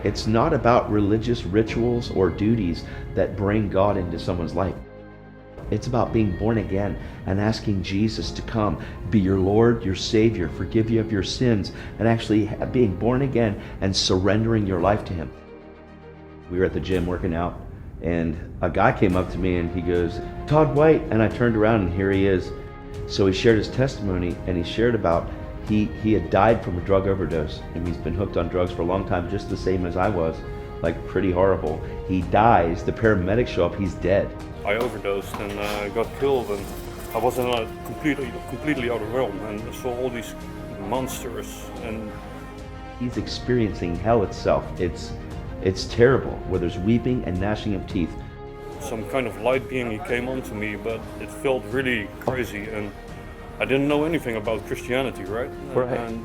It's not about religious rituals or duties that bring God into someone's life. It's about being born again and asking Jesus to come, be your Lord, your Savior, forgive you of your sins, and actually being born again and surrendering your life to Him. We were at the gym working out, and a guy came up to me and he goes, "Todd White," and I turned around and here he is. So he shared his testimony, and he shared about he had died from a drug overdose, and he's been hooked on drugs for a long time, just the same as I was, like pretty horrible. He dies, the paramedics show up, he's dead. I overdosed and got killed, and I was in a completely other realm, and I saw all these monsters, and he's experiencing hell itself. It's terrible, where there's weeping and gnashing of teeth. Some kind of light being, he came onto me, but it felt really crazy, and I didn't know anything about Christianity, right? Right. And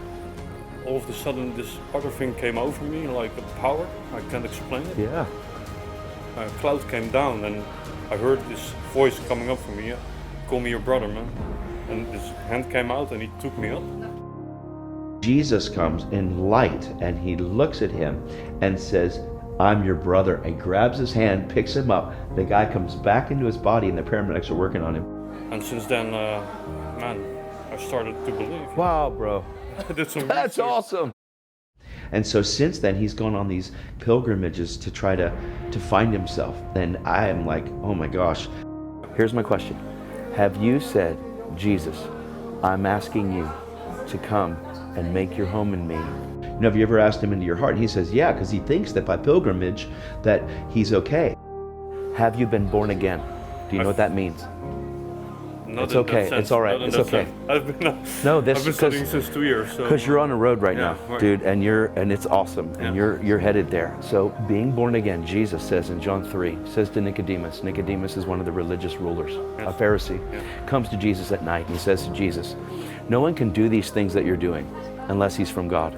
all of a sudden this other thing came over me, like a power, I can't explain it. Yeah. A cloud came down, and I heard this voice coming up from me, "Call me your brother, man." And this hand came out and he took me up. Jesus comes in light and he looks at him and says, "I'm your brother," and grabs his hand, picks him up. The guy comes back into his body and the paramedics are working on him. And since then, man, I started to believe. Wow, bro. I did some That's research. awesome. And so since then, he's gone on these pilgrimages to try to find himself. And I am like, oh my gosh. Here's my question. Have you said, "Jesus, I'm asking you to come and make your home in me"? You know, have you ever asked him into your heart? He says, yeah, because he thinks that by pilgrimage that he's okay. Have you been born again? Do you know what that means? Not It's in okay. that sense. It's all right. Not in It's that okay. sense. I've been because studying since 2 years. So, you're on the road right yeah, now, right. dude, and it's awesome, and Yeah. you're headed there. So being born again, Jesus says in John 3, says to Nicodemus. Nicodemus is one of the religious rulers, Yes. a Pharisee. Yeah. Comes to Jesus at night and he says to Jesus, "No one can do these things that you're doing unless he's from God."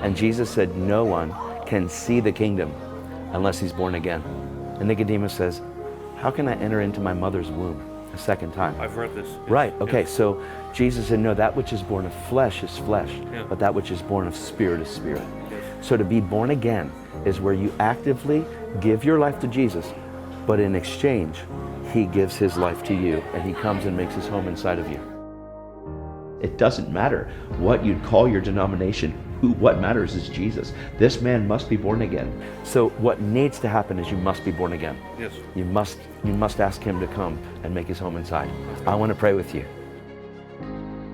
And Jesus said, "No one can see the kingdom unless he's born again." And Nicodemus says, "How can I enter into my mother's womb a second time?" I've read this. Yes. Right, okay, Yes. so Jesus said, no, that which is born of flesh is flesh, Yeah. but that which is born of spirit is spirit. Yes. So to be born again is where you actively give your life to Jesus, but in exchange, he gives his life to you, and he comes and makes his home inside of you. It doesn't matter what you'd call your denomination. What matters is Jesus. This man must be born again. So what needs to happen is you must be born again. Yes. You must ask him to come and make his home inside. I want to pray with you.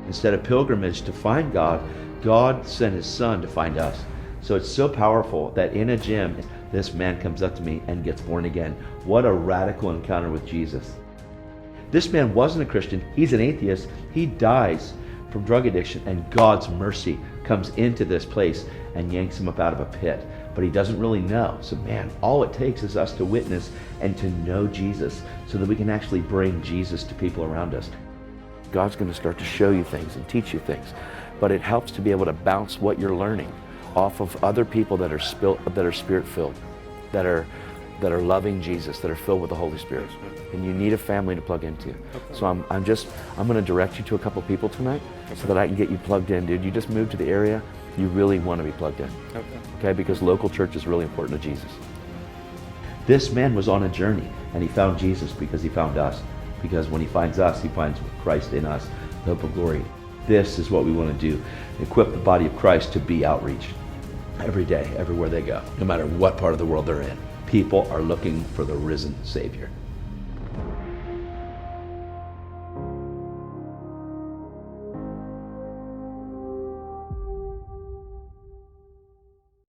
Instead of pilgrimage to find God, God sent his son to find us. So it's so powerful that in a gym, this man comes up to me and gets born again. What a radical encounter with Jesus. This man wasn't a Christian. He's an atheist. He dies from drug addiction, and God's mercy comes into this place and yanks him up out of a pit. But he doesn't really know. So man, all it takes is us to witness and to know Jesus so that we can actually bring Jesus to people around us. God's going to start to show you things and teach you things. But it helps to be able to bounce what you're learning off of other people that are spirit-filled, that are loving Jesus, that are filled with the Holy Spirit. And you need a family to plug into. So I'm going to direct you to a couple people tonight so that I can get you plugged in, dude. You just moved to the area. You really want to be plugged in. Okay? Because local church is really important to Jesus. This man was on a journey, and he found Jesus because he found us. Because when he finds us, he finds Christ in us, the hope of glory. This is what we want to do. Equip the body of Christ to be outreach every day, everywhere they go, no matter what part of the world they're in. People are looking for the risen Savior.